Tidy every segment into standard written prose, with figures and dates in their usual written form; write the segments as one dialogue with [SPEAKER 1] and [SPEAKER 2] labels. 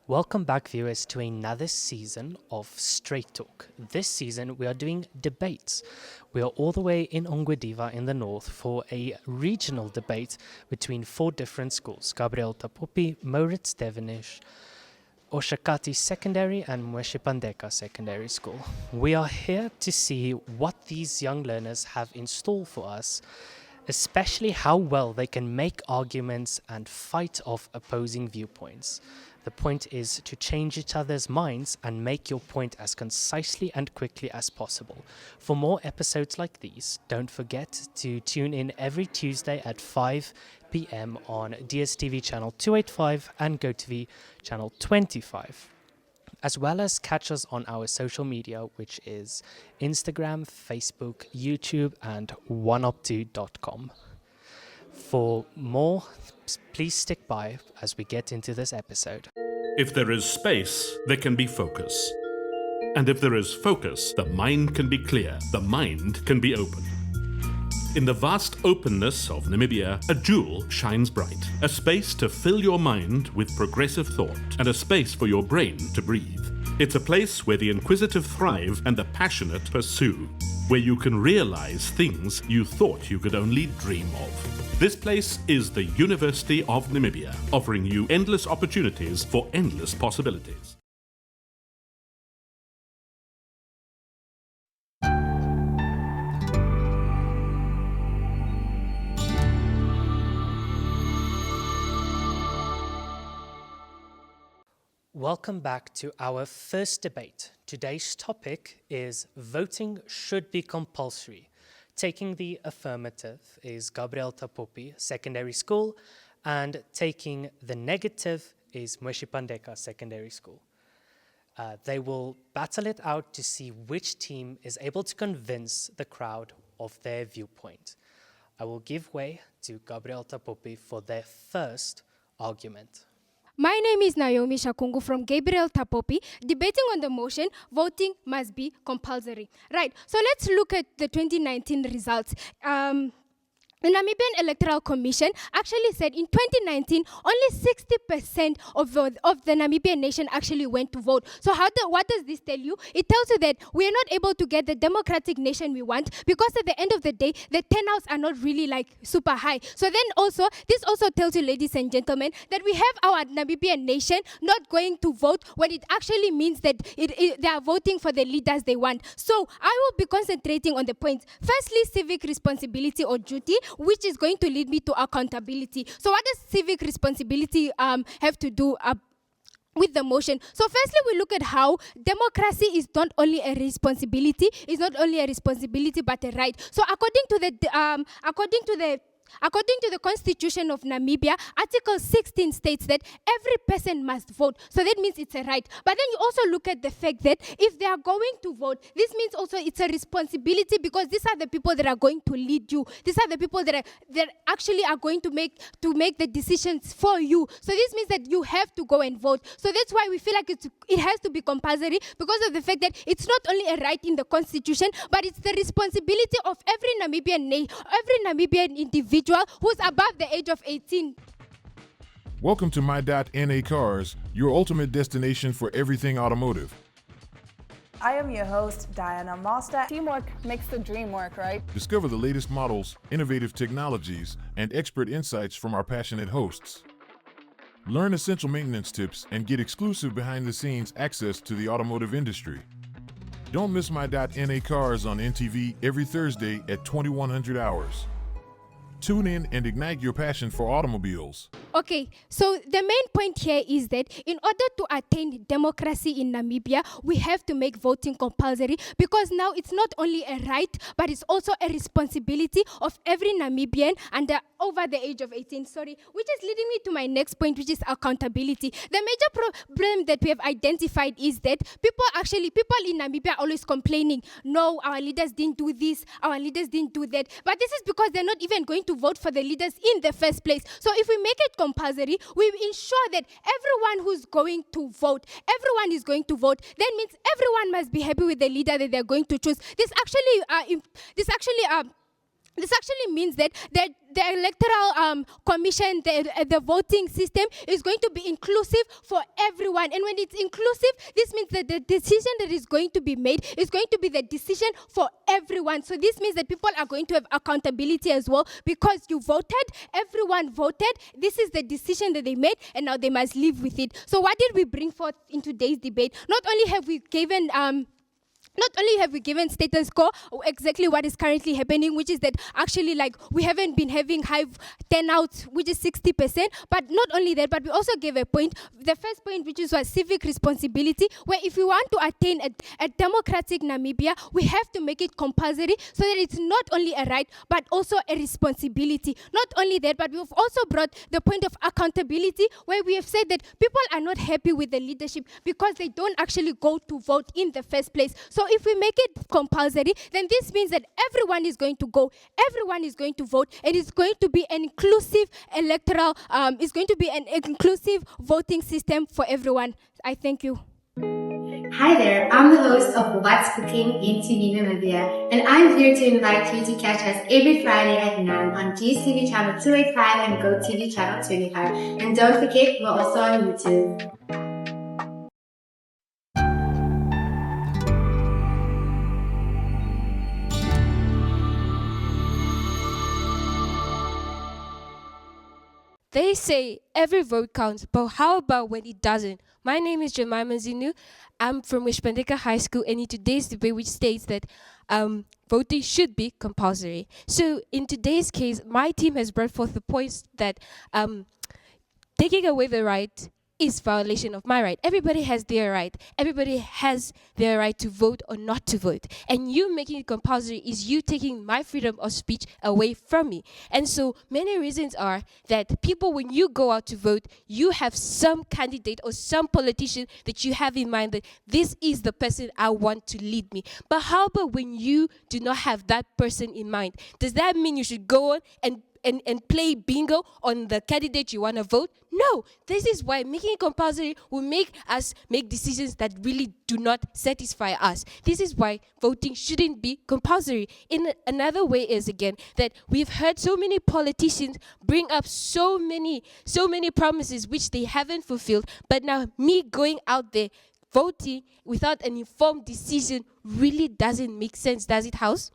[SPEAKER 1] Welcome back, viewers, to another season of Straight Talk. This season, we are doing debates. We are all the way in Ongwediva in the north for a regional debate between four different schools: Gabriel Tapopi, Moritz Devenish, Oshakati Secondary, and Mweshi Pandeka Secondary School. We are here to see what these young learners have in store for us, especially how well they can make arguments and fight off opposing viewpoints. The point is to change each other's minds and make your point as concisely and quickly as possible. For more episodes like these, don't forget to tune in every Tuesday at 5 p.m. on DSTV channel 285 and GoTV channel 25. As well as catch us on our social media, which is Instagram, Facebook, YouTube, and oneup2.com. For more, please stick by as we get into this episode.
[SPEAKER 2] If there is space, there can be focus. And if there is focus, the mind can be clear, the mind can be open. In the vast openness of Namibia, a jewel shines bright. A space to fill your mind with progressive thought, and a space for your brain to breathe. It's a place where the inquisitive thrive and the passionate pursue, where you can realize things you thought you could only dream of. This place is the University of Namibia, offering you endless opportunities for endless possibilities.
[SPEAKER 1] Welcome back to our first debate. Today's topic is voting should be compulsory. Taking the affirmative is Gabriel Tapopi Secondary School, and taking the negative is Mweshi Pandeka Secondary School. They will battle it out to see which team is able to convince the crowd of their viewpoint. I will give way to Gabriel Tapopi for their first argument.
[SPEAKER 3] My name is Naomi Shakungu from Gabriel Tapopi, debating on the motion, voting must be compulsory. Right, so let's look at the 2019 results. The Namibian Electoral Commission actually said in 2019, only 60% of the Namibian nation actually went to vote. So what does this tell you? It tells you that we are not able to get the democratic nation we want, because at the end of the day, the turnouts are not really like super high. So then also, this also tells you, ladies and gentlemen, that we have our Namibian nation not going to vote when it actually means that they are voting for the leaders they want. So I will be concentrating on the points. Firstly, civic responsibility or duty, which is going to lead me to accountability. So what does civic responsibility have to do with the motion? So firstly, we look at how democracy is not only a responsibility, but a right. So according to the Constitution of Namibia, Article 16 states that every person must vote. So that means it's a right. But then you also look at the fact that if they are going to vote, this means also it's a responsibility, because these are the people that are going to lead you. These are the people that actually are going to make the decisions for you. So this means that you have to go and vote. So that's why we feel like it has to be compulsory, because of the fact that it's not only a right in the Constitution, but it's the responsibility of every Namibian individual who's above the age of 18.
[SPEAKER 4] Welcome to My.NA Cars, your ultimate destination for everything automotive.
[SPEAKER 5] I am your host, Diana Master.
[SPEAKER 6] Teamwork makes the dream work, right?
[SPEAKER 4] Discover the latest models, innovative technologies, and expert insights from our passionate hosts. Learn essential maintenance tips and get exclusive behind-the-scenes access to the automotive industry. Don't miss My.NA Cars on NTV every Thursday at 2100 hours. Tune in and ignite your passion for automobiles.
[SPEAKER 3] Okay, so the main point here is that in order to attain democracy in Namibia, we have to make voting compulsory, because now it's not only a right, but it's also a responsibility of every Namibian over the age of 18, which is leading me to my next point, which is accountability. The major problem that we have identified is that people in Namibia are always complaining, no, our leaders didn't do this, our leaders didn't do that. But this is because they're not even going to vote for the leaders in the first place. So if we make it compulsory, we ensure that everyone is going to vote. That means everyone must be happy with the leader that they're going to choose. This actually This actually means that the electoral commission, the voting system is going to be inclusive for everyone. And when it's inclusive, this means that the decision that is going to be made is going to be the decision for everyone. So this means that people are going to have accountability as well, because you voted, everyone voted, this is the decision that they made, and now they must live with it. So what did we bring forth in today's debate? Not only have we given status quo, or exactly what is currently happening, which is that actually like we haven't been having high turnout, which is 60%, but not only that, but we also gave a point, the first point, which was civic responsibility, where if we want to attain a democratic Namibia, we have to make it compulsory so that it's not only a right, but also a responsibility. Not only that, but we've also brought the point of accountability, where we have said that people are not happy with the leadership because they don't actually go to vote in the first place. So if we make it compulsory, then this means that everyone is going to go, everyone is going to vote, and it's going to be an inclusive electoral, it's going to be an inclusive voting system for everyone. I thank you.
[SPEAKER 7] Hi there, I'm the host of What's Cooking in TV Namibia, and I'm here to invite you to catch us every Friday at 9 on GTV channel 285 and GoTV channel 25. And don't forget, we're also on YouTube.
[SPEAKER 8] They say every vote counts, but how about when it doesn't? My name is Jemima Zinu. I'm from Wishpandeka High School, and in today's debate, which states that voting should be compulsory. So in today's case, my team has brought forth the points that taking away the right is violation of my right. Everybody has their right. Everybody has their right to vote or not to vote. And you making it compulsory is you taking my freedom of speech away from me. And so many reasons are that people, when you go out to vote, you have some candidate or some politician that you have in mind that this is the person I want to lead me. But how about when you do not have that person in mind? Does that mean you should go on and play bingo on the candidate you want to vote? No, this is why making it compulsory will make us make decisions that really do not satisfy us. This is why voting shouldn't be compulsory. In another way is, again, that we've heard so many politicians bring up so many promises which they haven't fulfilled, but now me going out there voting without an informed decision really doesn't make sense, does it, House?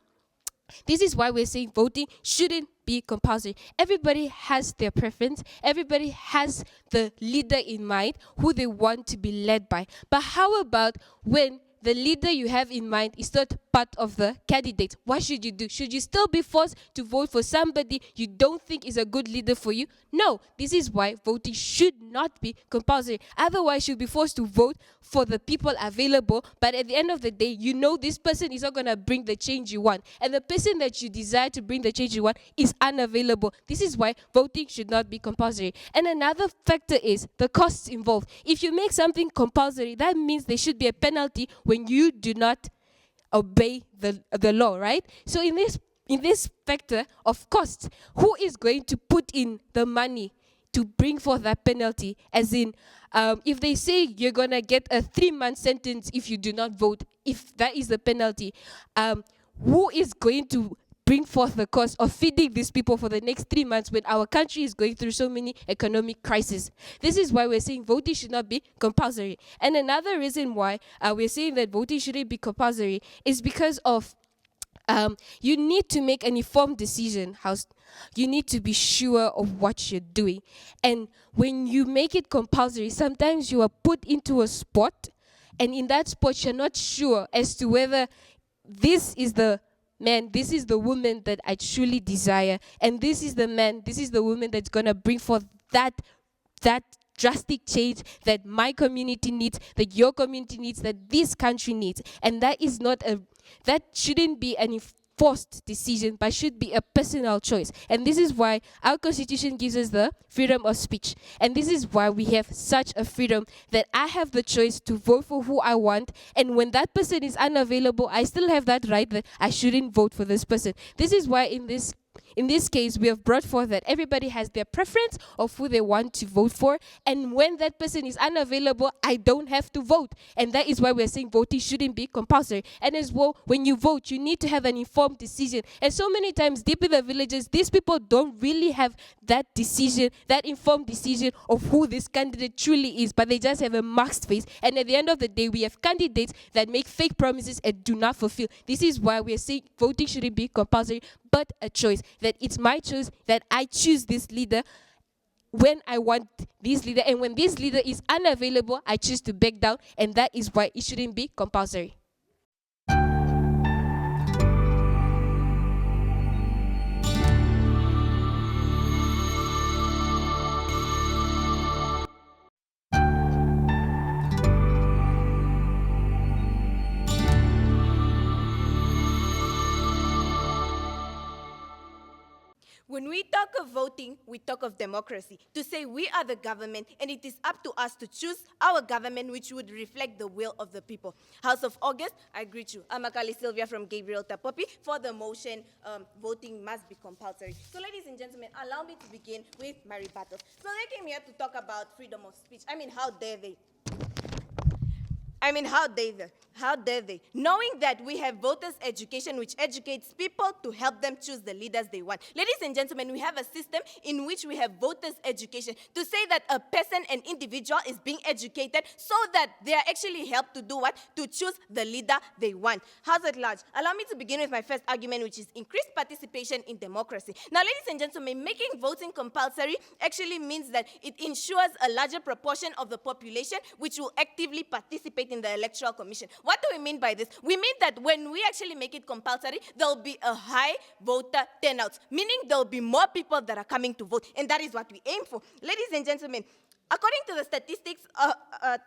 [SPEAKER 8] This is why we're saying voting shouldn't be compulsory. Everybody has their preference. Everybody has the leader in mind who they want to be led by. But how about when the leader you have in mind is not part of the candidate? What should you do? Should you still be forced to vote for somebody you don't think is a good leader for you? No, this is why voting should not be compulsory. Otherwise, you'll be forced to vote for the people available, but at the end of the day, you know this person is not going to bring the change you want, and the person that you desire to bring the change you want is unavailable. This is why voting should not be compulsory. And another factor is the costs involved. If you make something compulsory, that means there should be a penalty when you do not obey the law, right? So in this factor of costs, who is going to put in the money to bring forth that penalty? As in, if they say you're going to get a 3-month sentence if you do not vote, if that is the penalty, who is going to bring forth the cost of feeding these people for the next 3 months when our country is going through so many economic crises? This is why we're saying voting should not be compulsory. And another reason why we're saying that voting shouldn't be compulsory is because of you need to make an informed decision. You need to be sure of what you're doing. And when you make it compulsory, sometimes you are put into a spot, and in that spot you're not sure as to whether this is the man, this is the woman that I truly desire, and this is the man, this is the woman that's going to bring forth that drastic change that my community needs, that your community needs, that this country needs. And that shouldn't be an enforced decision, but should be a personal choice. And this is why our constitution gives us the freedom of speech. And this is why we have such a freedom that I have the choice to vote for who I want. And when that person is unavailable, I still have that right that I shouldn't vote for this person. This is why in in this case, we have brought forth that everybody has their preference of who they want to vote for. And when that person is unavailable, I don't have to vote. And that is why we're saying voting shouldn't be compulsory. And as well, when you vote, you need to have an informed decision. And so many times deep in the villages, these people don't really have that decision, that informed decision of who this candidate truly is, but they just have a masked face. And at the end of the day, we have candidates that make fake promises and do not fulfill. This is why we are saying voting shouldn't be compulsory, but a choice. That it's my choice, that I choose this leader when I want this leader. And when this leader is unavailable, I choose to back down. And that is why it shouldn't be compulsory.
[SPEAKER 9] When we talk of voting, we talk of democracy. To say we are the government, and it is up to us to choose our government which would reflect the will of the people. House of August, I greet you. I'm Akali Sylvia from Gabriel Tapopi for the motion, voting must be compulsory. So ladies and gentlemen, allow me to begin with my rebuttal. So they came here to talk about freedom of speech. I mean, how dare they? How dare they? Knowing that we have voters' education which educates people to help them choose the leaders they want. Ladies and gentlemen, we have a system in which we have voters' education to say that a person, an individual is being educated so that they are actually helped to do what? To choose the leader they want. House at large, allow me to begin with my first argument, which is increased participation in democracy. Now, ladies and gentlemen, making voting compulsory actually means that it ensures a larger proportion of the population which will actively participate in the Electoral Commission. What do we mean by this? We mean that when we actually make it compulsory, there will be a high voter turnout, meaning there will be more people that are coming to vote, and that is what we aim for. Ladies and gentlemen, according to the statistics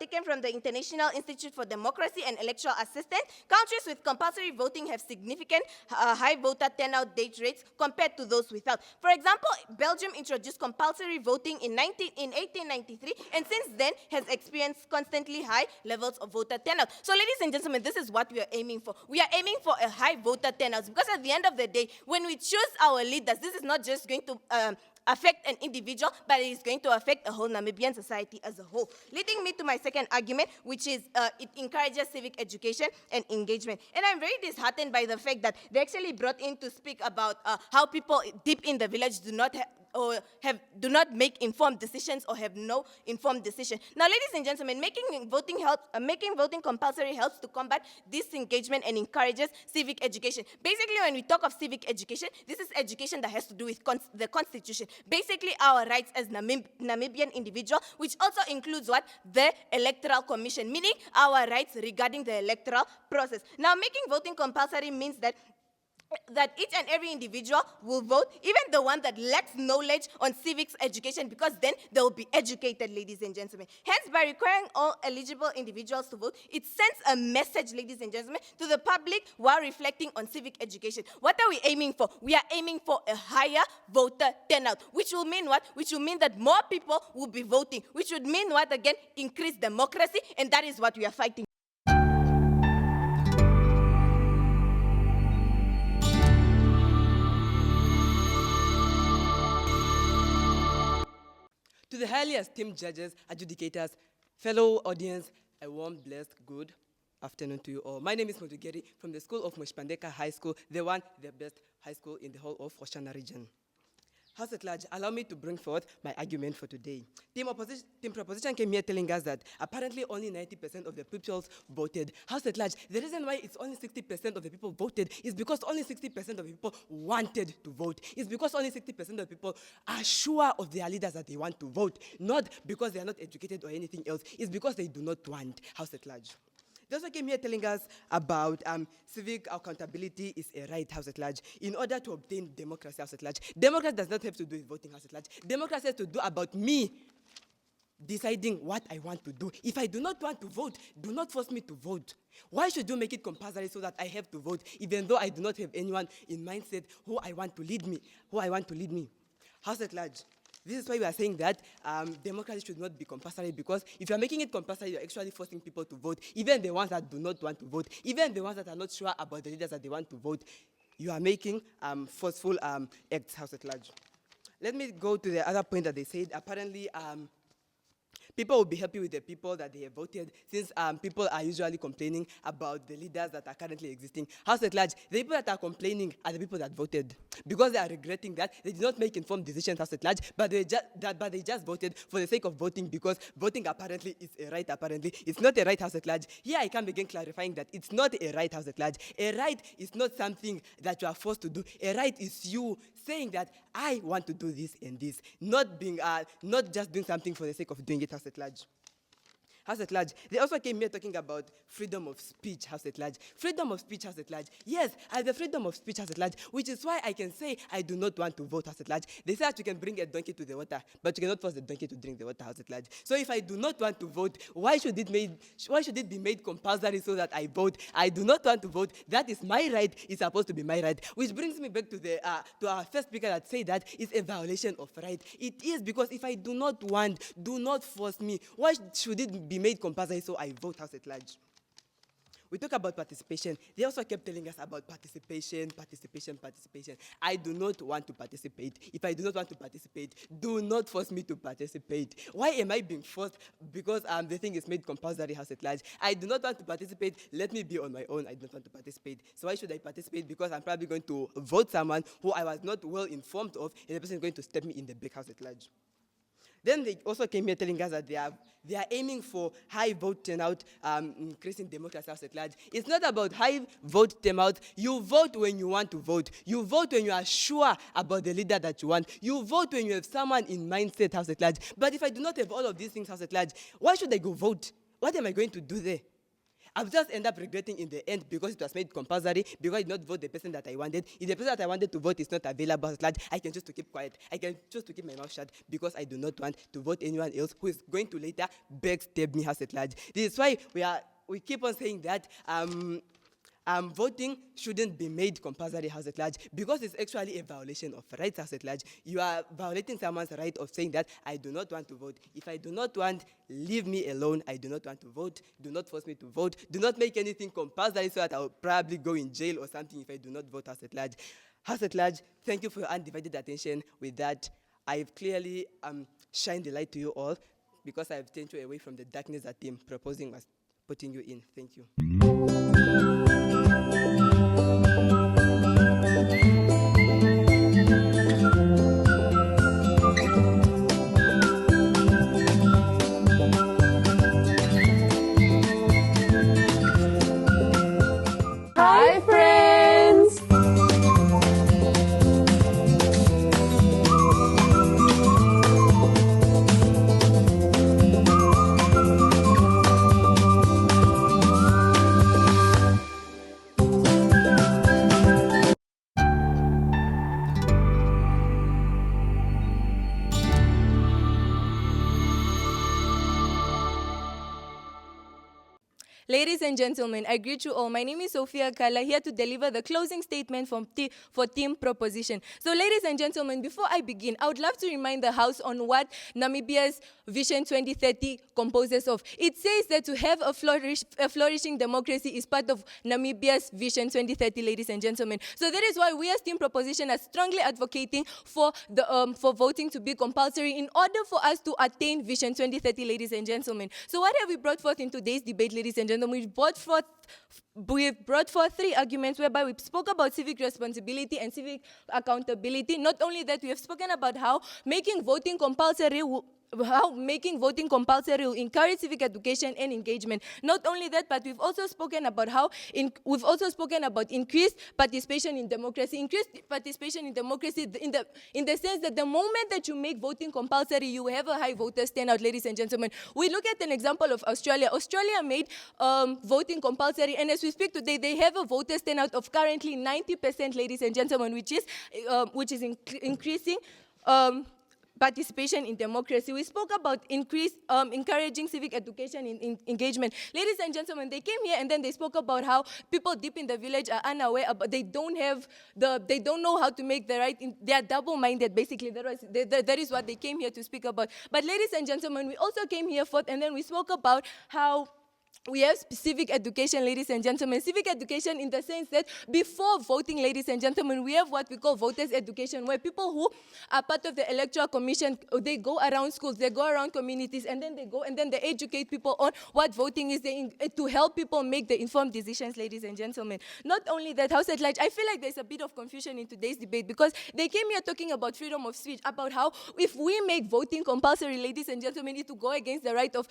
[SPEAKER 9] taken from the International Institute for Democracy and Electoral Assistance, countries with compulsory voting have significant high voter turnout date rates compared to those without. For example, Belgium introduced compulsory voting in 1893, and since then has experienced constantly high levels of voter turnout. So ladies and gentlemen, this is what we are aiming for. We are aiming for a high voter turnout because at the end of the day, when we choose our leaders, this is not just going to affect an individual, but it is going to affect a whole Namibian society as a whole. Leading me to my second argument, which is it encourages civic education and engagement. And I'm very disheartened by the fact that they actually brought in to speak about how people deep in the village do not make informed decisions or have no informed decision. Now, ladies and gentlemen, making voting compulsory helps to combat disengagement and encourages civic education. Basically, when we talk of civic education, this is education that has to do with the Constitution. Basically, our rights as Namibian individual, which also includes what? The Electoral Commission, meaning our rights regarding the electoral process. Now, making voting compulsory means that each and every individual will vote, even the one that lacks knowledge on civics education, because then they will be educated, ladies and gentlemen. Hence, by requiring all eligible individuals to vote, it sends a message, ladies and gentlemen, to the public while reflecting on civic education. What are we aiming for? We are aiming for a higher voter turnout, which will mean what? Which will mean that more people will be voting, which would mean what again? Increased democracy, and that is what we are fighting.
[SPEAKER 10] To the highly esteemed judges, adjudicators, fellow audience, a warm, blessed, good afternoon to you all. My name is Motugeri from the School of Moshpandeka High School, the best high school in the whole of Oshana region. House at large, allow me to bring forth my argument for today. Team Proposition came here telling us that apparently only 90% of the people voted. House at large, the reason why it's only 60% of the people voted is because only 60% of the people wanted to vote. It's because only 60% of the people are sure of their leaders that they want to vote, not because they are not educated or anything else. It's because they do not want. House at large. They also came here telling us about civic accountability is a right, House at large, in order to obtain democracy, House at large. Democracy does not have to do with voting, House at large. Democracy has to do about me deciding what I want to do. If I do not want to vote, do not force me to vote. Why should you make it compulsory so that I have to vote, even though I do not have anyone in mindset who I want to lead me? House at large. This is why we are saying that democracy should not be compulsory, because if you are making it compulsory, you're actually forcing people to vote, even the ones that do not want to vote, even the ones that are not sure about the leaders that they want to vote. you are making forceful acts, House at large. Let me go to the other point that they said. Apparently, people will be happy with the people that they have voted, since people are usually complaining about the leaders that are currently existing. House at large, the people that are complaining are the people that voted, because they are regretting that they did not make informed decisions, House at large, but they just voted for the sake of voting, because voting apparently is a right. Apparently, it's not a right, House at large. Here I come again clarifying that it's not a right, House at large. A right is not something that you are forced to do. A right is you saying that I want to do this and this, not just doing something for the sake of doing it, House at large. House at large. They also came here talking about freedom of speech, House at large. Freedom of speech, House at large. Yes, I have the freedom of speech, House at large, which is why I can say I do not want to vote, House at large. They say that you can bring a donkey to the water, but you cannot force the donkey to drink the water, House at large. So if I do not want to vote, why should it be made compulsory so that I vote? I do not want to vote. That is my right. It's supposed to be my right. Which brings me back to our first speaker that said that it's a violation of right. It is, because if I do not want, do not force me. Why should it be made compulsory so I vote, House at large? We talk about participation. They also kept telling us about participation. I do not want to participate. If I do not want to participate, do not force me to participate. Why am I being forced? Because the thing is made compulsory, House at large. I do not want to participate. Let me be on my own. I do not want to participate. So why should I participate? Because I'm probably going to vote someone who I was not well informed of, and the person is going to step me in the back, House at large. Then they also came here telling us that they are aiming for high vote turnout, increasing democracy, House at large. It's not about high vote turnout. You vote when you want to vote. You vote when you are sure about the leader that you want. You vote when you have someone in mindset, House at large. But if I do not have all of these things, House at large, why should I go vote? What am I going to do there? I'll just end up regretting in the end, because it was made compulsory, because I did not vote the person that I wanted. If the person that I wanted to vote is not available, House at large, I can choose to keep quiet. I can choose to keep my mouth shut, because I do not want to vote anyone else who is going to later backstab me, House at large. This is why we keep on saying that voting shouldn't be made compulsory, House at large, because it's actually a violation of rights, House at large. You are violating someone's right of saying that I do not want to vote. If I do not want, leave me alone. I do not want to vote. Do not force me to vote. Do not make anything compulsory so that I'll probably go in jail or something if I do not vote, House at large. House at large, thank you for your undivided attention. With that, I've clearly shined the light to you all, because I've turned you away from the darkness that I'm proposing was putting you in. Thank you.
[SPEAKER 6] Hi, friends!
[SPEAKER 9] Ladies and gentlemen, I greet you all. My name is Sophia Kala, here to deliver the closing statement for Team Proposition. So, ladies and gentlemen, before I begin, I would love to remind the House on what Namibia's Vision 2030 composes of. It says that to have a flourishing democracy is part of Namibia's Vision 2030, ladies and gentlemen. So that is why we as Team Proposition are strongly advocating for voting to be compulsory in order for us to attain Vision 2030, ladies and gentlemen. So what have we brought forth in today's debate, ladies and gentlemen? We've brought forth three arguments whereby we spoke about civic responsibility and civic accountability. Not only that, we have spoken about how making voting compulsory will encourage civic education and engagement. Not only that, but we've also spoken about increased participation in democracy. Increased participation in democracy in the sense that the moment that you make voting compulsory, you have a high voter turnout, ladies and gentlemen. We look at an example of Australia. Australia made voting compulsory, and as we speak today, they have a voter turnout of currently 90%, ladies and gentlemen, which is increasing participation in democracy. We spoke about encouraging civic education in engagement. Ladies and gentlemen, they came here and then they spoke about how people deep in the village are unaware about, they don't know how to make the right, they are double-minded, basically. That is what they came here to speak about. But ladies and gentlemen, we also came here forth and then we spoke about how we have civic education, ladies and gentlemen. Civic education in the sense that before voting, ladies and gentlemen, we have what we call voters education, where people who are part of the electoral commission, they go around schools, they go around communities, and then they educate people on what voting is, to help people make the informed decisions, ladies and gentlemen. Not only that, House at Large, I feel like there's a bit of confusion in today's debate because they came here talking about freedom of speech, about how if we make voting compulsory, ladies and gentlemen, it to go against the right of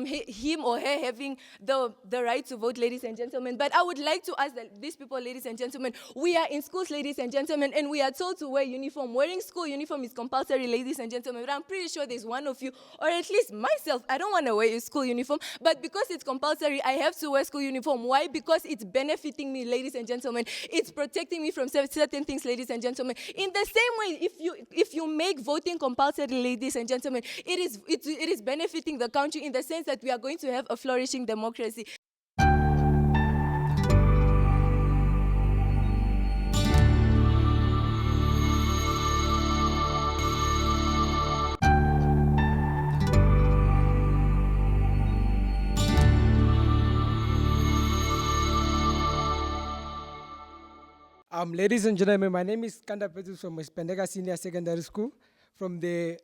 [SPEAKER 9] him or her having the right to vote, ladies and gentlemen. But I would like to ask that these people, ladies and gentlemen, we are in schools, ladies and gentlemen, and we are told to wear uniform. Wearing school uniform is compulsory, ladies and gentlemen. But I'm pretty sure there's one of you, or at least myself, I don't want to wear a school uniform, but because it's compulsory, I have to wear school uniform. Why? Because it's benefiting me, ladies and gentlemen. It's protecting me from certain things, ladies and gentlemen. In the same way, if you make voting compulsory, ladies and gentlemen, it is benefiting the country in the sense that we are going to have a flourishing democracy.
[SPEAKER 11] Ladies and gentlemen, my name is Kanda Petrus from Moshipandeka Senior Secondary School from the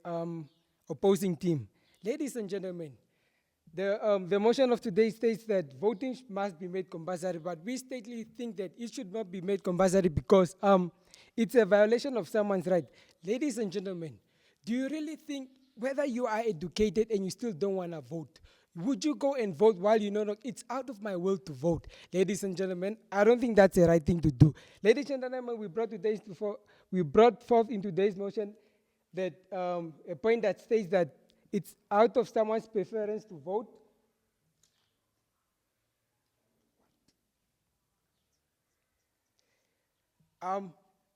[SPEAKER 11] opposing team. Ladies and gentlemen, the motion of today states that voting must be made compulsory, but we stately think that it should not be made compulsory because it's a violation of someone's right. Ladies and gentlemen, do you really think whether you are educated and you still don't want to vote, would you go and vote while you know it's out of my will to vote? Ladies and gentlemen, I don't think that's the right thing to do. Ladies and gentlemen, we brought forth in today's motion that a point that states that it's out of someone's preference to vote.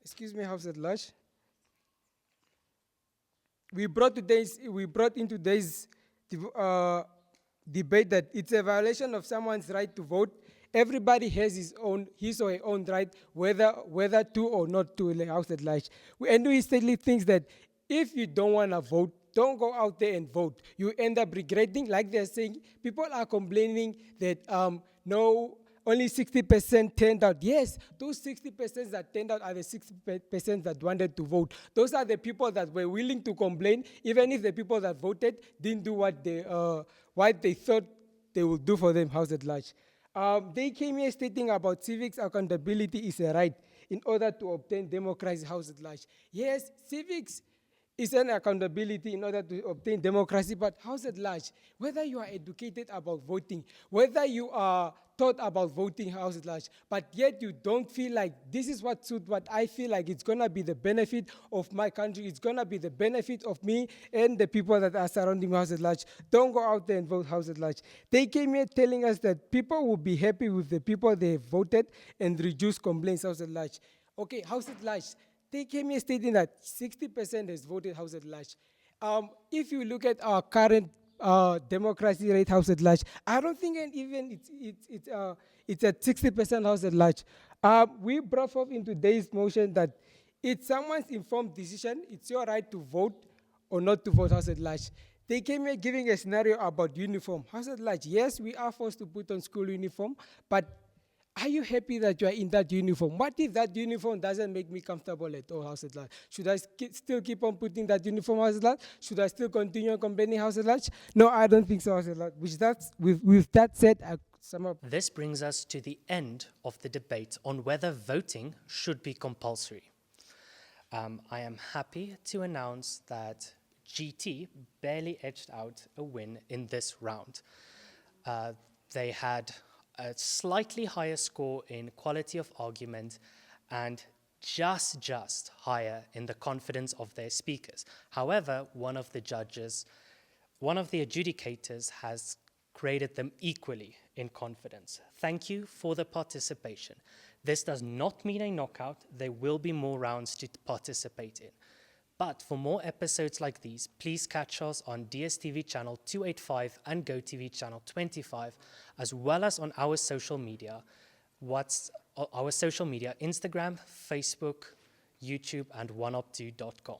[SPEAKER 11] Excuse me, House at Large. We brought in today's debate that it's a violation of someone's right to vote. Everybody has his or her own right, whether to or not to in the House at Large. And we sadly think that if you don't want to vote, don't go out there and vote. You end up regretting, like they're saying. People are complaining that only 60% turned out. Yes, those 60% that turned out are the 60% that wanted to vote. Those are the people that were willing to complain, even if the people that voted didn't do what they thought they would do for them, House at Large. They came here stating about civics accountability is a right in order to obtain democracy, House at Large. Yes, civics is an accountability in order to obtain democracy, but House at Large, whether you are educated about voting, whether you are taught about voting, House at Large, but yet you don't feel like this is what I feel like it's going to be the benefit of my country, it's going to be the benefit of me and the people that are surrounding House at Large, don't go out there and vote, House at Large. They came here telling us that people will be happy with the people they voted and reduce complaints, House at Large. Okay, House at Large. They came here stating that 60% has voted, House at Large. If you look at our current democracy rate, House at Large, I don't think even it's at 60%, House at Large. We brought forth in today's motion that it's someone's informed decision. It's your right to vote or not to vote, House at Large. They came here giving a scenario about uniform. House at Large, yes, we are forced to put on school uniform, but are you happy that you are in that uniform? What if that uniform doesn't make me comfortable at all, House at Large? Should I still keep on putting that uniform, House at Large? Should I still continue complaining, House at Large? No, I don't think so, House at Large. With that said, I sum up.
[SPEAKER 1] This brings us to the end of the debate on whether voting should be compulsory. I am happy to announce that GT barely edged out a win in this round. They had a slightly higher score in quality of argument and just higher in the confidence of their speakers. However, one of the adjudicators has graded them equally in confidence. Thank you for the participation. This does not mean a knockout. There will be more rounds to participate in. But for more episodes like these, please catch us on DSTV channel 285 and GoTV channel 25, as well as on our social media. Instagram, Facebook, YouTube, and oneop2.com.